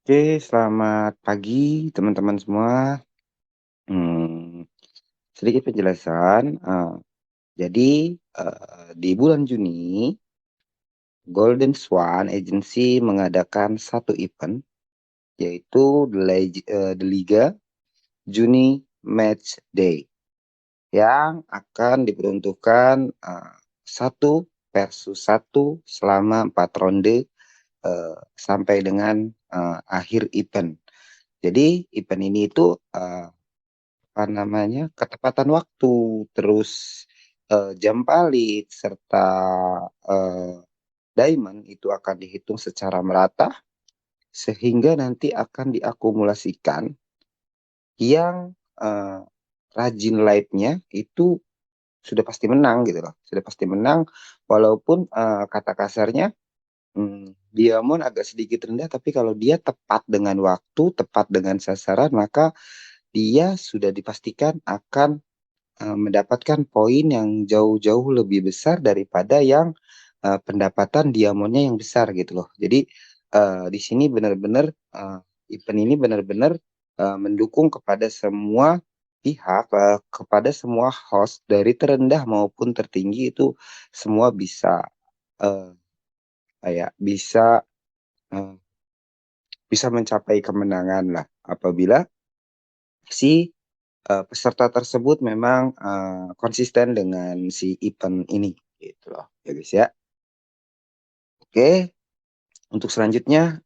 Oke, selamat pagi teman-teman semua. Mmm, Sedikit penjelasan, jadi, di bulan Juni, Golden Swan Agency mengadakan satu event, yaitu The Liga Juni Match Day, yang akan diperuntukkan, 1 versus 1 selama 4 ronde, sampai dengan, akhir event. Jadi event ini itu, apa namanya, ketepatan waktu, terus, jam palit, serta, eee, diamond itu akan dihitung secara merata, sehingga nanti akan diakumulasikan yang, rajin live-nya itu sudah pasti menang gitu loh, sudah pasti menang walaupun, kata kasarnya, diamond agak sedikit rendah, tapi kalau dia tepat dengan waktu, tepat dengan sasaran, maka dia sudah dipastikan akan mendapatkan poin yang jauh-jauh lebih besar daripada yang, pendapatan diamondnya yang besar gitu loh. Jadi, di sini benar-benar, event ini benar-benar, mendukung kepada semua pihak, kepada semua host dari terendah maupun tertinggi itu semua bisa, eee, kayak eee, bisa mencapai kemenangan lah apabila si peserta tersebut memang, konsisten dengan si event ini, gitu loh, ya guys ya. Oke, untuk selanjutnya,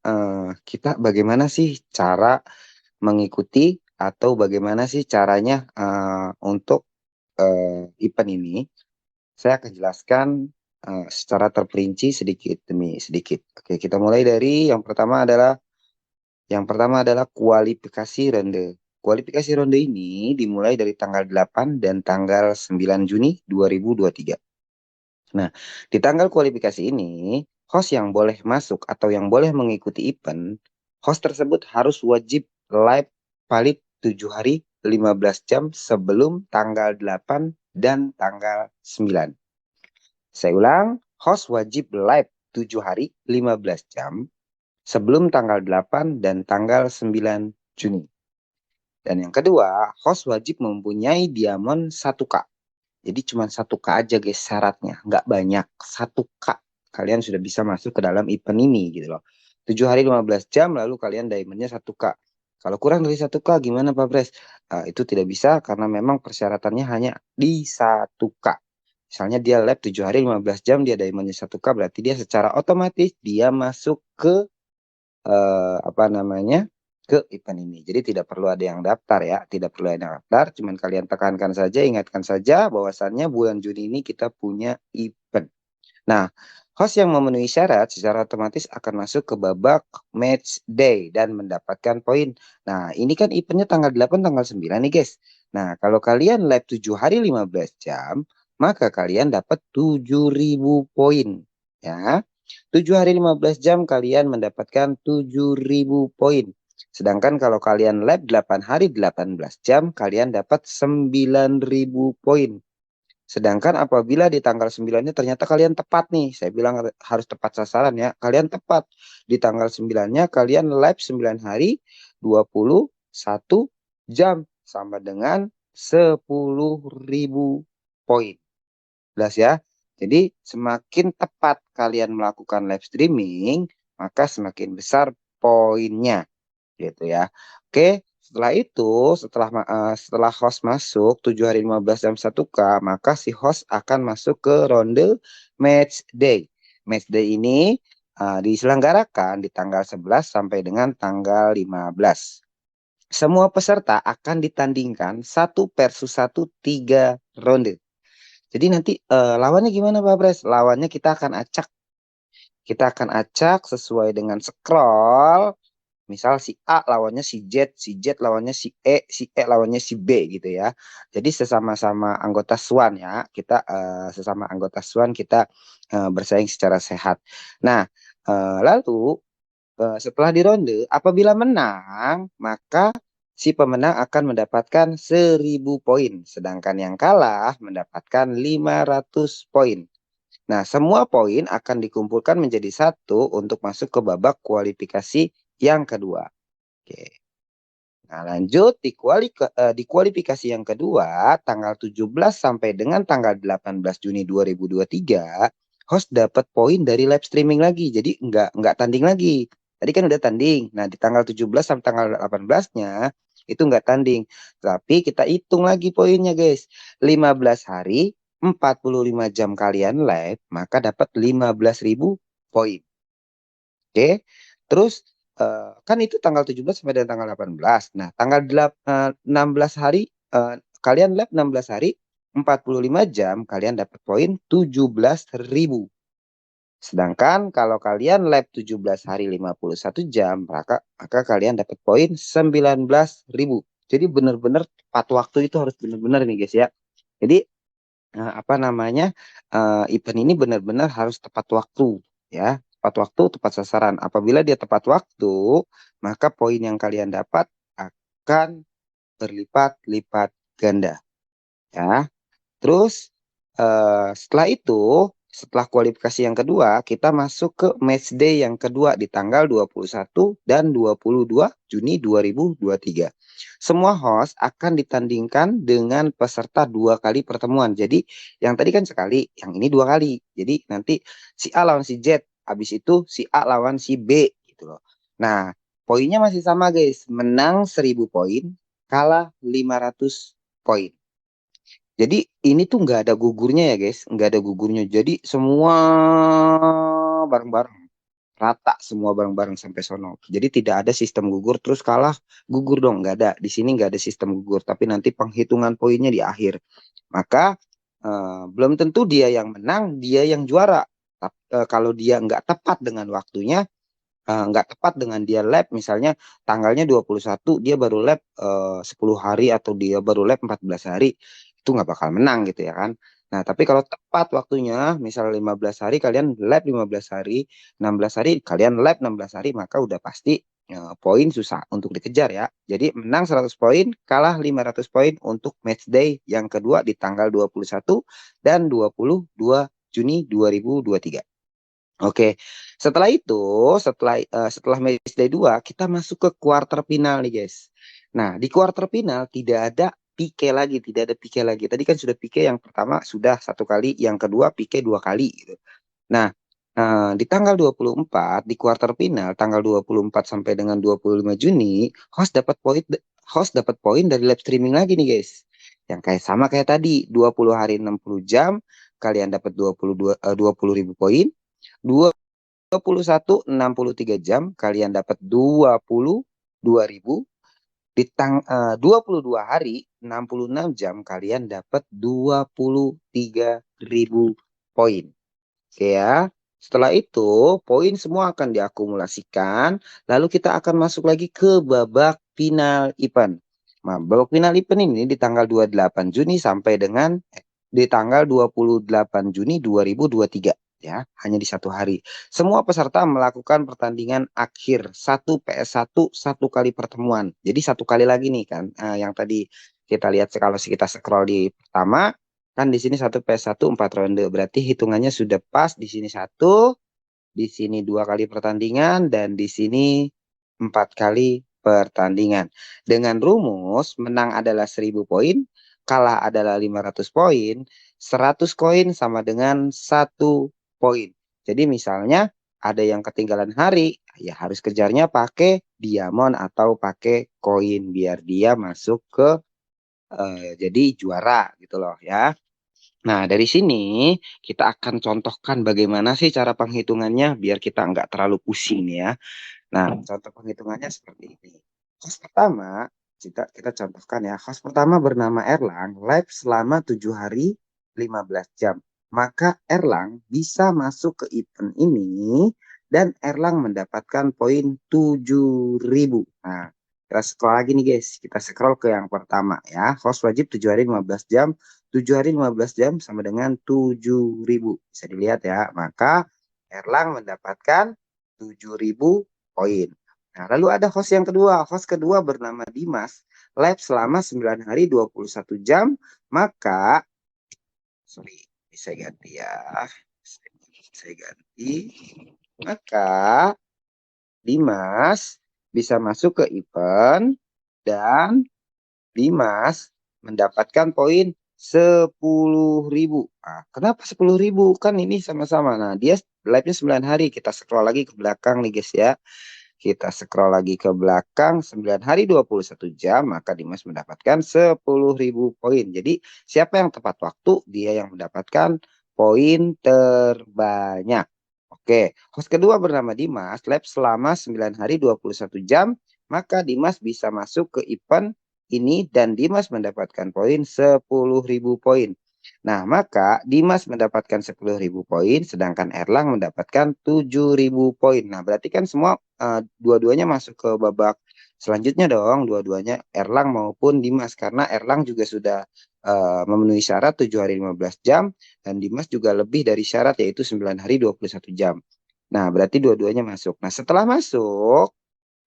kita bagaimana sih cara mengikuti atau bagaimana sih caranya, untuk, event ini? Saya akan jelaskan, secara terperinci sedikit demi sedikit. Oke, kita mulai dari yang pertama adalah kualifikasi ronde. Kualifikasi ronde ini dimulai dari tanggal 8 dan tanggal 9 Juni 2023. Nah, di tanggal kualifikasi ini, host yang boleh masuk atau yang boleh mengikuti event, host tersebut harus wajib live valid 7 hari 15 jam sebelum tanggal 8 dan tanggal 9. Saya ulang, host wajib live 7 hari 15 jam sebelum tanggal 8 dan tanggal 9 Juni. Dan yang kedua, host wajib mempunyai diamond 1K. Jadi cuma 1K aja guys syaratnya, nggak banyak, 1K. Kalian sudah bisa masuk ke dalam event ini gitu loh. 7 hari 15 jam lalu kalian diamondnya 1K. Kalau kurang dari 1K gimana Pak Pres? Itu tidak bisa karena memang persyaratannya hanya di 1K. Misalnya dia lab 7 hari 15 jam, dia diamondnya 1K, berarti dia secara otomatis dia masuk ke apa namanya, ke event ini. Jadi tidak perlu ada yang daftar ya, tidak perlu ada yang daftar, cuman kalian tekankan saja, ingatkan saja bahwasannya bulan Juni ini kita punya event. Nah, host yang memenuhi syarat secara otomatis akan masuk ke babak match day dan mendapatkan poin. Nah, ini kan eventnya tanggal 8, tanggal 9 nih guys. Nah, kalau kalian live 7 hari 15 jam, maka kalian dapat 7.000 poin. Ya, 7 hari 15 jam kalian mendapatkan 7.000 poin. Sedangkan kalau kalian live 8 hari 18 jam, kalian dapat 9.000 poin. Sedangkan apabila di tanggal 9-nya ternyata kalian tepat nih, saya bilang harus tepat sasaran ya. Kalian tepat di tanggal 9-nya kalian live 9 hari 21 jam sama dengan 10.000 poin. Jelas ya. Jadi semakin tepat kalian melakukan live streaming, maka semakin besar poinnya gitu ya. Oke, setelah itu, setelah host masuk 7 hari 15 jam 1K, maka si host akan masuk ke ronde match day. Match day ini diselenggarakan di tanggal 11 sampai dengan tanggal 15. Semua peserta akan ditandingkan 1 versus 1 3 ronde. Jadi nanti lawannya gimana Pak Pres? Lawannya kita akan acak. Kita akan acak sesuai dengan scroll. Misal si A lawannya si Z lawannya si E lawannya si B gitu ya. Jadi sesama-sama anggota SWAN ya, kita sesama anggota SWAN kita bersaing secara sehat. Nah, lalu setelah di ronde, apabila menang, maka si pemenang akan mendapatkan 1.000 poin, sedangkan yang kalah mendapatkan 500 poin. Nah, semua poin akan dikumpulkan menjadi satu untuk masuk ke babak kualifikasi yang kedua. Oke. Nah, lanjut di kualifikasi yang kedua, tanggal 17 sampai dengan tanggal 18 Juni 2023, host dapat poin dari live streaming lagi. Jadi nggak tanding lagi. Tadi kan udah tanding. Nah, di tanggal 17 sampai tanggal 18-nya itu nggak tanding. Tapi kita hitung lagi poinnya, guys. 15 hari, 45 jam kalian live, maka dapat 15.000 poin. Oke. Terus kan itu tanggal 17 sampai dengan tanggal 18. Nah, tanggal 16 hari kalian lab 16 hari 45 jam kalian dapat poin 17.000. Sedangkan kalau kalian lab 17 hari 51 jam, maka kalian dapat poin 19.000. Jadi benar-benar tepat waktu itu harus benar-benar nih guys ya. Jadi apa namanya, event ini benar-benar harus tepat waktu ya, tepat waktu, tepat sasaran. Apabila dia tepat waktu, maka poin yang kalian dapat akan berlipat-lipat ganda ya. Terus setelah itu, setelah kualifikasi yang kedua, kita masuk ke match day yang kedua di tanggal 21 dan 22 Juni 2023. Semua host akan ditandingkan dengan peserta 2 kali pertemuan. Jadi yang tadi kan sekali, yang ini 2 kali. Jadi nanti si A lawan si Z, habis itu si A lawan si B gitu loh. Nah, poinnya masih sama guys. Menang 1.000 poin, kalah 500 poin. Jadi ini tuh nggak ada gugurnya ya guys, nggak ada gugurnya. Jadi semua bareng-bareng, rata semua bareng-bareng sampai sono. Jadi tidak ada sistem gugur terus kalah gugur dong, nggak ada. Di sini nggak ada sistem gugur, tapi nanti penghitungan poinnya di akhir. Maka belum tentu dia yang menang, dia yang juara. Kalau dia nggak tepat dengan waktunya, nggak tepat dengan dia lab, misalnya tanggalnya 21 dia baru lab 10 hari atau dia baru lab 14 hari, itu nggak bakal menang gitu ya kan. Nah, tapi kalau tepat waktunya, misal 15 hari kalian lab 15 hari, 16 hari kalian lab 16 hari, maka udah pasti poin susah untuk dikejar ya. Jadi menang 100 poin, kalah 500 poin untuk match day yang kedua di tanggal 21 dan 22 Juni 2023. Oke, setelah itu, setelah match day 2, kita masuk ke quarter final nih guys. Nah, di quarter final tidak ada PK lagi, tidak ada PK lagi. Tadi kan sudah PK yang pertama sudah 1 kali, yang kedua PK 2 kali gitu. Nah, di tanggal 24 di quarter final, tanggal 24 sampai dengan 25 Juni, host dapat poin dari live streaming lagi nih guys. Yang kayak sama kayak tadi, 20 hari 60 jam, kalian dapat 20.000 poin. 21 63 jam kalian dapat 22.000. 22 hari 66 jam kalian dapat 23.000 poin. Oke ya. Setelah itu poin semua akan diakumulasikan, lalu kita akan masuk lagi ke babak final event. Nah, babak final event ini di tanggal 28 Juni sampai dengan di tanggal 28 Juni 2023 ya, hanya di 1 hari. Semua peserta melakukan pertandingan akhir 1 PS1 1 kali pertemuan. Jadi 1 kali lagi nih kan, yang tadi kita lihat kalau kita scroll di pertama kan di sini 1 PS1 4 ronde. Berarti hitungannya sudah pas, di sini 1, di sini 2 kali pertandingan, dan di sini 4 kali pertandingan. Dengan rumus menang adalah 1.000 poin, kalah adalah 500 poin, 100 koin sama dengan 1 poin. Jadi misalnya ada yang ketinggalan hari, ya harus kejarnya pakai diamond atau pakai koin biar dia masuk ke jadi juara gitu loh ya. Nah, dari sini kita akan contohkan bagaimana sih cara penghitungannya biar kita nggak terlalu pusing nih ya. Nah, contoh penghitungannya seperti ini. Host pertama, kita contohkan ya. Host pertama bernama Erlang, live selama 7 hari 15 jam. Maka Erlang bisa masuk ke event ini dan Erlang mendapatkan poin 7.000. Nah, kita scroll lagi nih guys. Kita scroll ke yang pertama ya. Host wajib 7 hari 15 jam. 7 hari 15 jam sama dengan 7.000. Bisa dilihat ya. Maka Erlang mendapatkan 7.000 poin. Nah, lalu ada host yang kedua. Host kedua bernama Dimas. Live selama 9 hari 21 jam. Maka, sorry, saya ganti ya. Saya ganti. Maka Dimas bisa masuk ke event dan Dimas mendapatkan poin 10.000. Nah, kenapa 10.000? Kan ini sama-sama. Nah, dia live-nya 9 hari. Kita scroll lagi ke belakang nih guys ya. Kita scroll lagi ke belakang 9 hari 21 jam, maka Dimas mendapatkan 10.000 poin. Jadi siapa yang tepat waktu, dia yang mendapatkan poin terbanyak. Oke, host kedua bernama Dimas, live selama 9 hari 21 jam, maka Dimas bisa masuk ke event ini dan Dimas mendapatkan poin 10.000 poin. Nah, maka Dimas mendapatkan 10.000 poin, sedangkan Erlang mendapatkan 7.000 poin. Nah, berarti kan semua dua-duanya masuk ke babak selanjutnya dong, dua-duanya Erlang maupun Dimas, karena Erlang juga sudah memenuhi syarat 7 hari 15 jam, dan Dimas juga lebih dari syarat yaitu 9 hari 21 jam. Nah, berarti dua-duanya masuk. Nah, setelah masuk,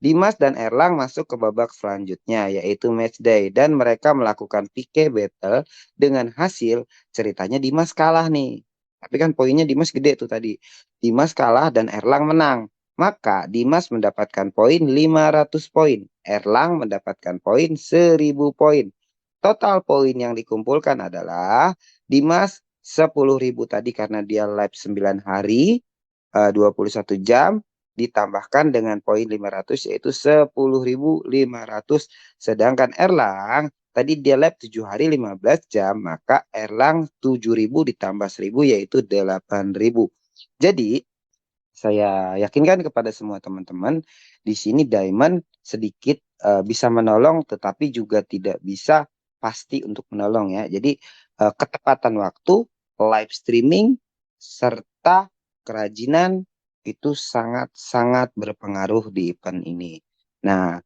Dimas dan Erlang masuk ke babak selanjutnya, yaitu match day. Dan mereka melakukan PK battle dengan hasil ceritanya Dimas kalah nih. Tapi kan poinnya Dimas gede tuh tadi. Dimas kalah dan Erlang menang. Maka Dimas mendapatkan poin 500 poin. Erlang mendapatkan poin 1.000 poin. Total poin yang dikumpulkan adalah Dimas 10.000 tadi karena dia live 9 hari, 21 jam, ditambahkan dengan poin 500 yaitu 10.500. Sedangkan Erlang tadi dia lab 7 hari 15 jam, maka Erlang 7.000 ditambah 1.000 yaitu 8.000. Jadi saya yakinkan kepada semua teman-teman di sini Diamond sedikit bisa menolong tetapi juga tidak bisa pasti untuk menolong ya. Jadi ketepatan waktu, live streaming serta kerajinan itu sangat-sangat berpengaruh di event ini. Nah,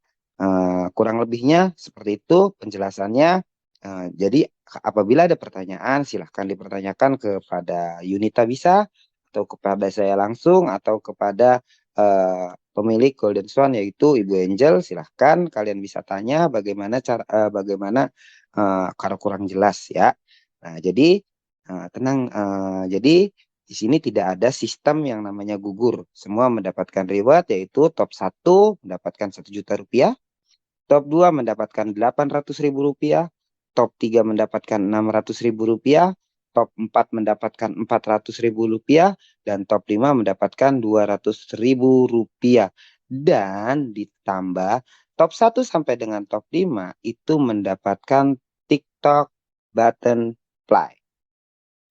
kurang lebihnya seperti itu penjelasannya. Jadi apabila ada pertanyaan silahkan dipertanyakan kepada Yunita bisa, atau kepada saya langsung, atau kepada pemilik Golden Swan yaitu Ibu Angel. Silahkan kalian bisa tanya bagaimana bagaimana kalau kurang jelas ya. Nah, jadi tenang. Jadi di sini tidak ada sistem yang namanya gugur. Semua mendapatkan reward yaitu top 1 mendapatkan 1 juta rupiah, top 2 mendapatkan 800.000 rupiah, top 3 mendapatkan 600.000 rupiah, top 4 mendapatkan 400.000 rupiah, dan top 5 mendapatkan 200.000 rupiah. Dan ditambah top 1 sampai dengan top 5 itu mendapatkan TikTok button play.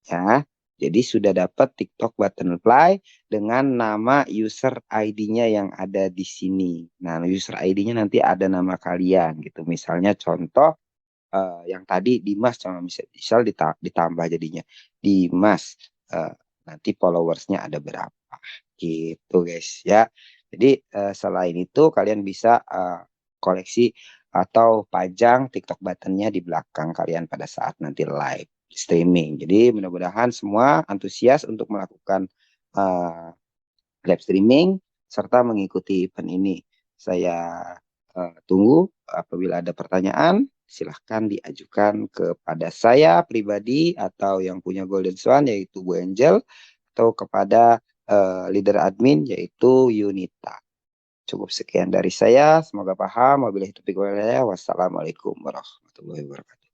Ya, jadi sudah dapat TikTok butterfly dengan nama user ID-nya yang ada di sini. Nah, user ID-nya nanti ada nama kalian gitu. Misalnya contoh yang tadi Dimas sama misal ditambah jadinya Dimas. eh, Nanti followersnya ada berapa gitu guys ya. Jadi selain itu kalian bisa koleksi atau pajang TikTok buttonnya di belakang kalian pada saat nanti live streaming. Jadi mudah-mudahan semua antusias untuk melakukan uh, live streaming serta mengikuti event ini. Saya tunggu apabila ada pertanyaan silahkan diajukan kepada saya pribadi atau yang punya Golden Swan yaitu Bu Angel atau kepada leader admin yaitu Yunita. Cukup sekian dari saya. Semoga paham. Wabillahi taufiq wal hidayah. Wassalamualaikum warahmatullahi wabarakatuh.